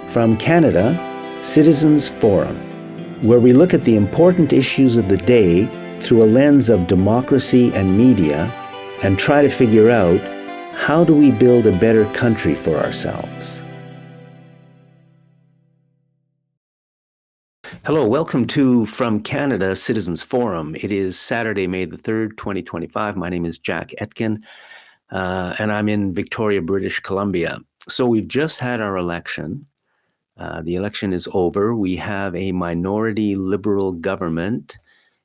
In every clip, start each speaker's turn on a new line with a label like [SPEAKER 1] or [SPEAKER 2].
[SPEAKER 1] From Canada, Citizens Forum, where we look at the important issues of the day through a lens of democracy and media and try to figure out, how do we build a better country for ourselves? Hello, welcome to From Canada, Citizens Forum. It is Saturday, May the 3rd, 2025. My name is Jack Atkin, and I'm in Victoria, British Columbia. So we've just had our election. The election is over. We have a minority Liberal government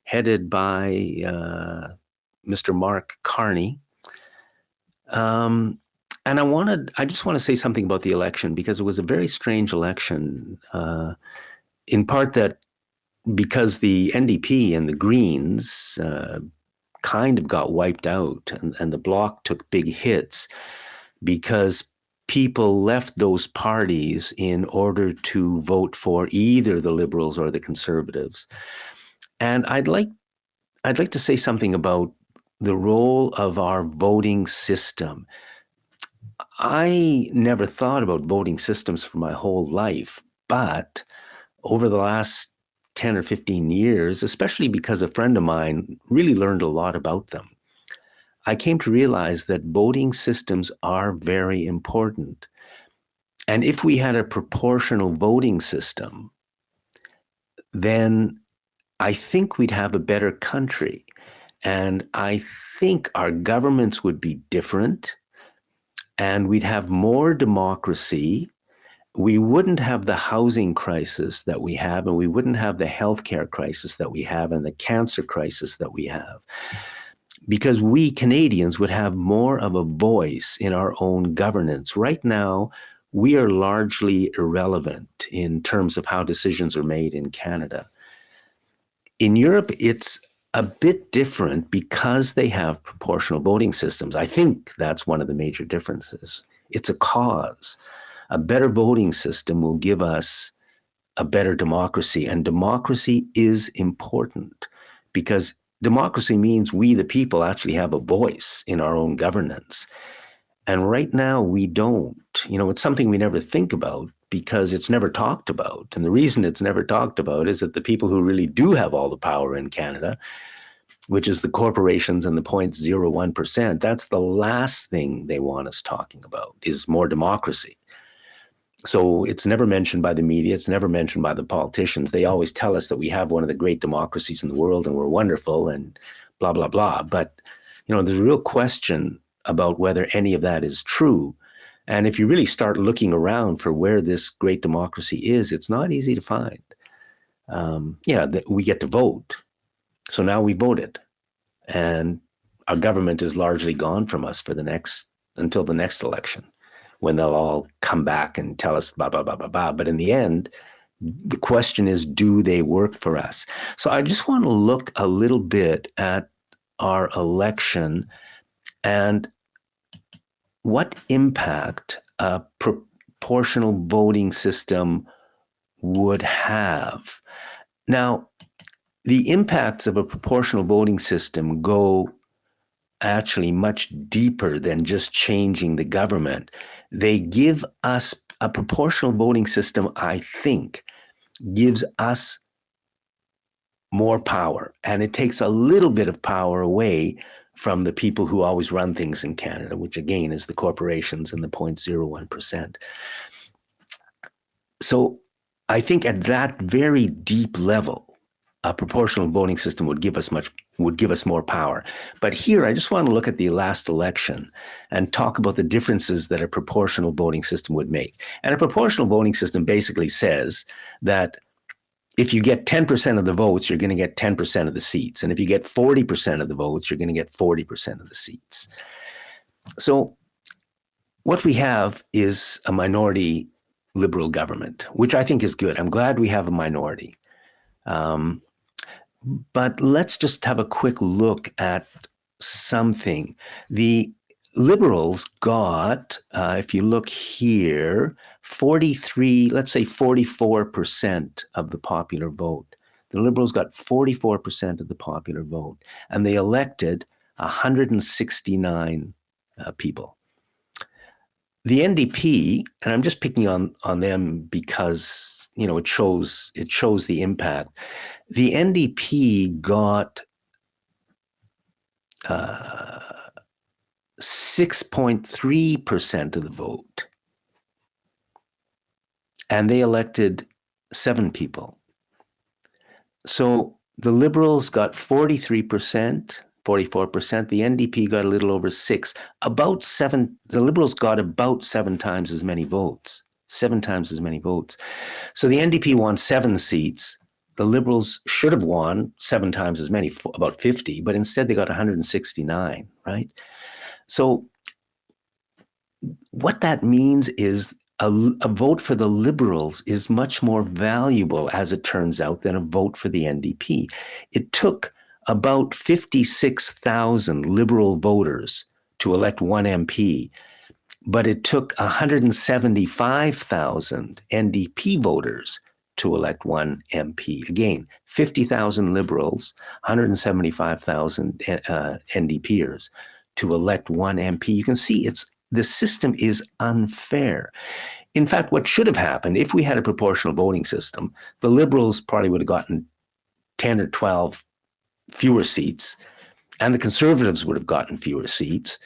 [SPEAKER 1] headed by Mr. Mark Carney. And I just want to say something about the election because it was a very strange election, in part that because the NDP and the Greens kind of got wiped out and the Bloc took big hits because people left those parties in order to vote for either the Liberals or the Conservatives. And I'd like to say something about the role of our voting system. I never thought about voting systems for my whole life, but over the last 10 or 15 years, especially because a friend of mine really learned a lot about them, I came to realize that voting systems are very important. And if we had a proportional voting system, then I think we'd have a better country. And I think our governments would be different and we'd have more democracy. We wouldn't have the housing crisis that we have, and we wouldn't have the healthcare crisis that we have and the cancer crisis that we have, because we Canadians would have more of a voice in our own governance. Right now, we are largely irrelevant in terms of how decisions are made in Canada. In Europe, it's a bit different because they have proportional voting systems. I think that's one of the major differences. It's a cause. A better voting system will give us a better democracy, and democracy is important because democracy means we, the people, actually have a voice in our own governance. And right now we don't. It's something we never think about because it's never talked about. And the reason it's never talked about is that the people who really do have all the power in Canada, which is the corporations and the 0.01%, that's the last thing they want us talking about, is more democracy. So it's never mentioned by the media. It's never mentioned by the politicians. They always tell us that we have one of the great democracies in the world and we're wonderful and blah, blah, blah. But, there's a real question about whether any of that is true. And if you really start looking around for where this great democracy is, it's not easy to find. We get to vote. So now we voted. And our government is largely gone from us until the next election, when they'll all come back and tell us blah, blah, blah, blah, blah. But in the end, the question is, do they work for us? So I just want to look a little bit at our election and what impact a proportional voting system would have. Now, the impacts of a proportional voting system go actually much deeper than just changing the government. They give us a proportional voting system, I think, gives us more power. And it takes a little bit of power away from the people who always run things in Canada, which again is the corporations and the 0.01%. So I think at that very deep level, a proportional voting system would give us more power. But here, I just want to look at the last election and talk about the differences that a proportional voting system would make. And a proportional voting system basically says that if you get 10% of the votes, you're going to get 10% of the seats. And if you get 40% of the votes, you're going to get 40% of the seats. So what we have is a minority Liberal government, which I think is good. I'm glad we have a minority. But let's just have a quick look at something. The Liberals got, if you look here, 44% of the popular vote. The Liberals got 44% of the popular vote, and they elected 169 people. The NDP, and I'm just picking on them because it shows the impact. The NDP got 6.3% of the vote, and they elected 7 people. So the Liberals got 43%, 44%. The NDP got a little over 6, about 7. The Liberals got about 7 times as many votes, 7 times as many votes. So the NDP won 7 seats. The Liberals should have won 7 times as many, about 50, but instead they got 169, right? So what that means is a vote for the Liberals is much more valuable, as it turns out, than a vote for the NDP. It took about 56,000 Liberal voters to elect one MP, but it took 175,000 NDP voters to elect one MP. Again, 50,000 Liberals, 175,000 NDPers to elect one MP. You can see the system is unfair. In fact, what should have happened, if we had a proportional voting system, the Liberals probably would have gotten 10 or 12 fewer seats, and the Conservatives would have gotten fewer seats.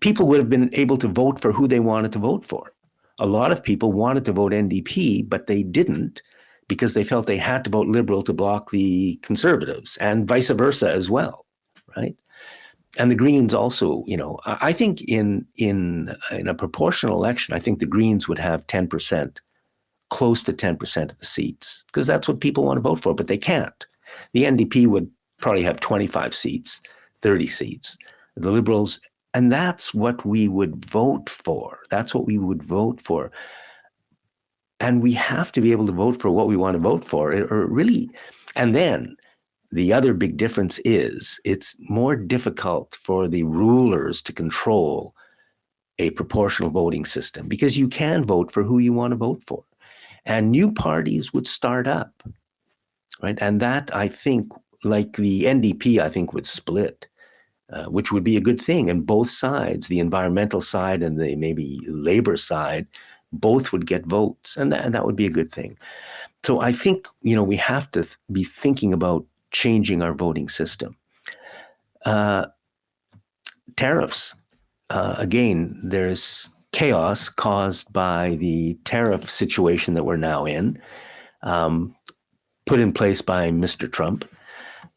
[SPEAKER 1] People would have been able to vote for who they wanted to vote for. A lot of people wanted to vote NDP, but they didn't because they felt they had to vote Liberal to block the Conservatives, and vice versa as well, right? And the Greens also, I think in a proportional election, I think the Greens would have 10%, close to 10% of the seats, because that's what people want to vote for, but they can't. The NDP would probably have 25 seats, 30 seats. The Liberals, and that's what we would vote for. That's what we would vote for. And we have to be able to vote for what we want to vote for, or really, and then the other big difference is it's more difficult for the rulers to control a proportional voting system because you can vote for who you want to vote for. And new parties would start up, right? And that, I think, like the NDP, I think would split, which would be a good thing. And both sides, the environmental side and the maybe labor side, both would get votes. And that would be a good thing. So I think, we have to be thinking about changing our voting system. Tariffs. Again, there's chaos caused by the tariff situation that we're now in, put in place by Mr. Trump.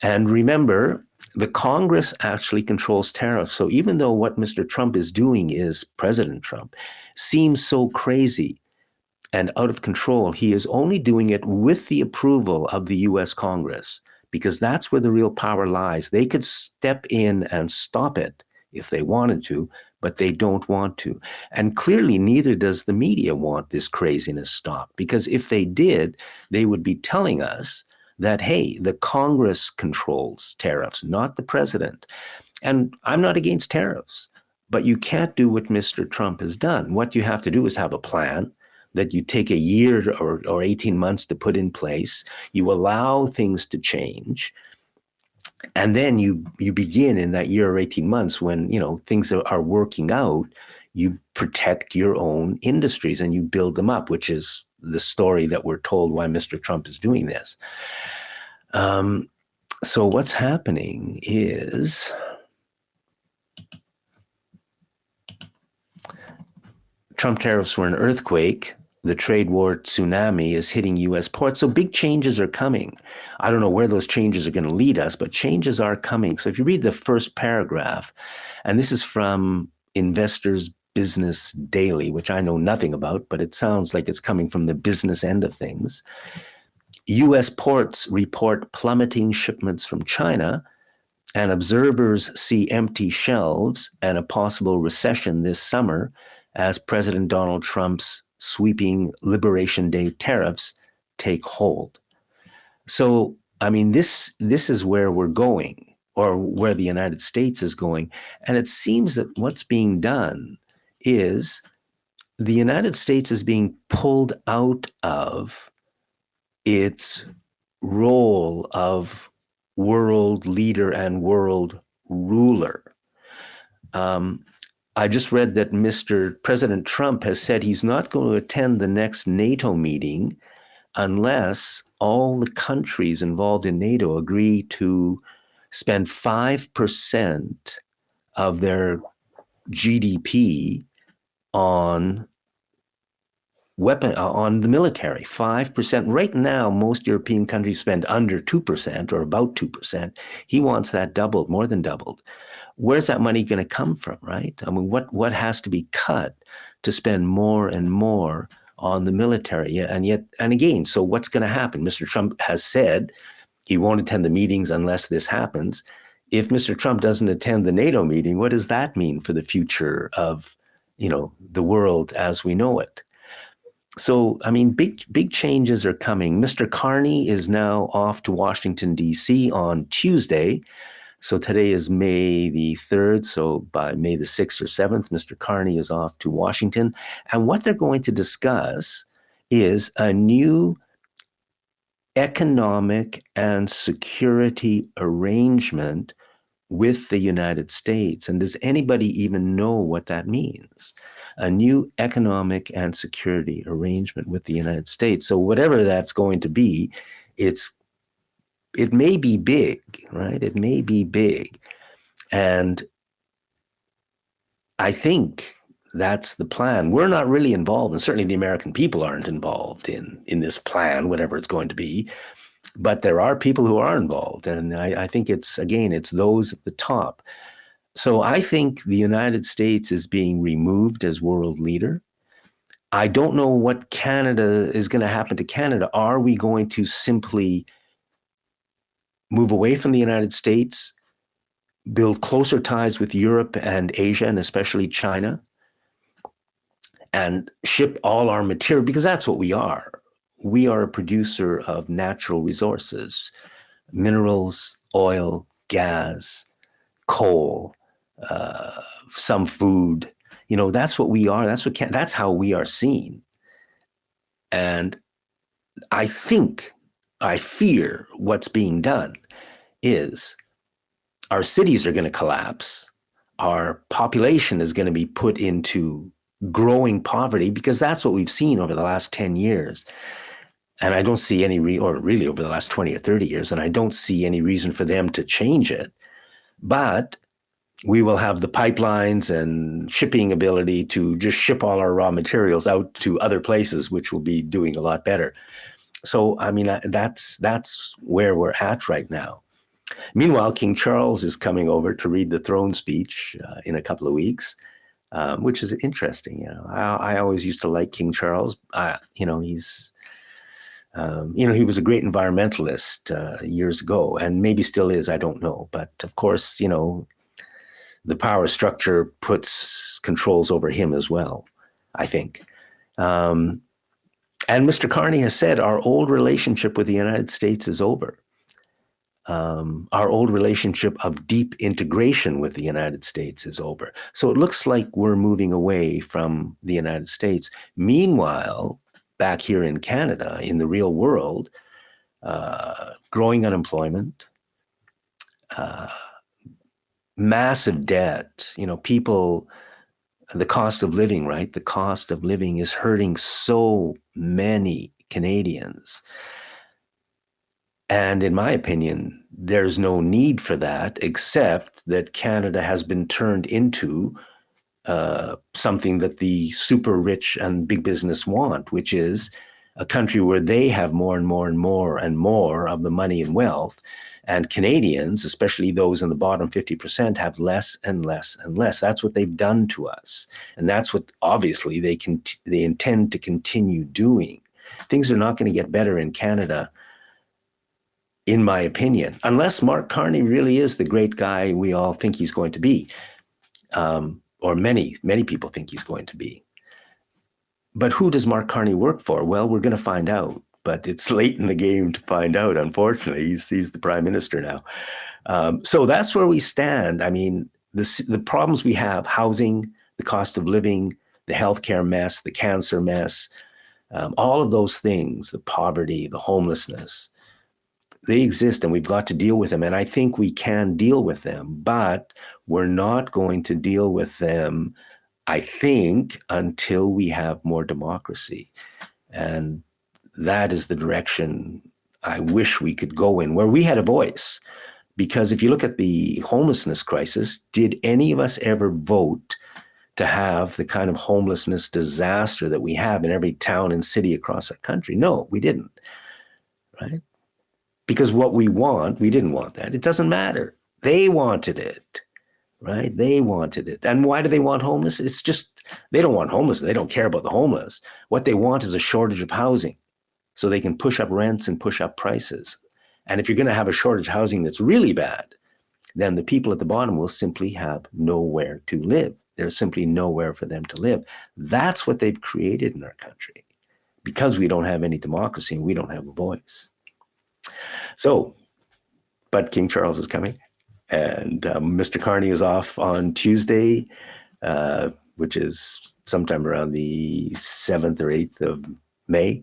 [SPEAKER 1] And remember, the Congress actually controls tariffs. So even though what Mr. Trump is doing is President Trump seems so crazy and out of control, he is only doing it with the approval of the US Congress, because that's where the real power lies. They could step in and stop it if they wanted to, but they don't want to. And clearly, neither does the media want this craziness stopped, because if they did, they would be telling us that, hey, the Congress controls tariffs, not the president. And I'm not against tariffs, but you can't do what Mr. Trump has done. What you have to do is have a plan that you take a year or 18 months to put in place. You allow things to change. And then you begin in that year or 18 months when, things are working out, you protect your own industries and you build them up, which is the story that we're told why Mr. Trump is doing this. So what's happening is Trump tariffs were an earthquake. The trade war tsunami is hitting U.S. ports. So big changes are coming. I don't know where those changes are going to lead us, but changes are coming. So if you read the first paragraph, and this is from Investors Business Daily, which I know nothing about, but it sounds like it's coming from the business end of things. U.S. ports report plummeting shipments from China, and observers see empty shelves and a possible recession this summer as President Donald Trump's sweeping Liberation Day tariffs take hold. So, this is where we're going, or where the United States is going. And it seems that what's being done is the United States is being pulled out of its role of world leader and world ruler. I just read that Mr. President Trump has said he's not going to attend the next NATO meeting unless all the countries involved in NATO agree to spend 5% of their GDP on on the military. 5%. Right now, most European countries spend under 2% or about 2%. He wants that doubled, more than doubled. Where's that money going to come from, right? I mean, what has to be cut to spend more and more on the military? Yeah, and again, so what's going to happen? Mr. Trump has said he won't attend the meetings unless this happens. If Mr. Trump doesn't attend the NATO meeting, what does that mean for the future of, the world as we know it? So, I mean, big changes are coming. Mr. Carney is now off to Washington, D.C. on Tuesday. So today is May the 3rd. So by May the 6th or 7th, Mr. Carney is off to Washington. And what they're going to discuss is a new economic and security arrangement with the United States. And does anybody even know what that means? A new economic and security arrangement with the United States. So whatever that's going to be, it may be big, right? It may be big. And I think that's the plan. We're not really involved, and certainly the American people aren't involved in this plan, whatever it's going to be. But there are people who are involved. And I think it's those at the top. So I think the United States is being removed as world leader. I don't know what Canada is going to happen to Canada. Are we going to simply move away from the United States, build closer ties with Europe and Asia, and especially China, and ship all our material? Because that's what we are. We are a producer of natural resources, minerals, oil, gas, coal, some food. That's what we are. That's how we are seen. And I fear what's being done is our cities are going to collapse. Our population is going to be put into growing poverty, because that's what we've seen over the last 10 years. And I don't see or really over the last 20 or 30 years, and I don't see any reason for them to change it. But we will have the pipelines and shipping ability to just ship all our raw materials out to other places, which will be doing a lot better. So, I mean, that's where we're at right now. Meanwhile, King Charles is coming over to read the throne speech in a couple of weeks, which is interesting. I always used to like King Charles. He's he was a great environmentalist years ago, and maybe still is. I don't know, but of course, the power structure puts controls over him as well, I think. And Mr. Carney has said our old relationship with the United States is over. Our old relationship of deep integration with the United States is over. So it looks like we're moving away from the United States. Meanwhile, back here in Canada, in the real world, growing unemployment, massive debt, people, the cost of living, right? The cost of living is hurting so many Canadians. And in my opinion, there's no need for that, except that Canada has been turned into something that the super rich and big business want, which is a country where they have more and more and more and more of the money and wealth. And Canadians, especially those in the bottom 50%, have less and less and less. That's what they've done to us. And that's what obviously they intend to continue doing. Things are not going to get better in Canada, in my opinion, unless Mark Carney really is the great guy we all think he's going to be, or many people think he's going to be. But who does Mark Carney work for? Well, we're going to find out, but it's late in the game to find out, unfortunately. He's the prime minister now. So that's where we stand. I mean, the problems we have, housing, the cost of living, the healthcare mess, the cancer mess, all of those things, the poverty, the homelessness, they exist, and we've got to deal with them. And I think we can deal with them, but we're not going to deal with them I think, until we have more democracy. And that is the direction I wish we could go in, where we had a voice. Because if you look at the homelessness crisis, did any of us ever vote to have the kind of homelessness disaster that we have in every town and city across our country? No, we didn't, right? Because what we want, we didn't want that. It doesn't matter. They wanted it, right? They wanted it. And why do they want homeless? It's just, they don't want homeless. They don't care about the homeless. What they want is a shortage of housing so they can push up rents and push up prices. And if you're going to have a shortage of housing that's really bad, then the people at the bottom will simply have nowhere to live. There's simply nowhere for them to live. That's what they've created in our country, because we don't have any democracy and we don't have a voice. So, but King Charles is coming, and Mr. Carney is off on Tuesday, which is sometime around the 7th or 8th of May,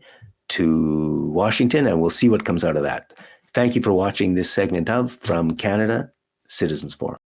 [SPEAKER 1] to Washington, and we'll see what comes out of that. Thank you for watching this segment of From Canada Citizens Forum.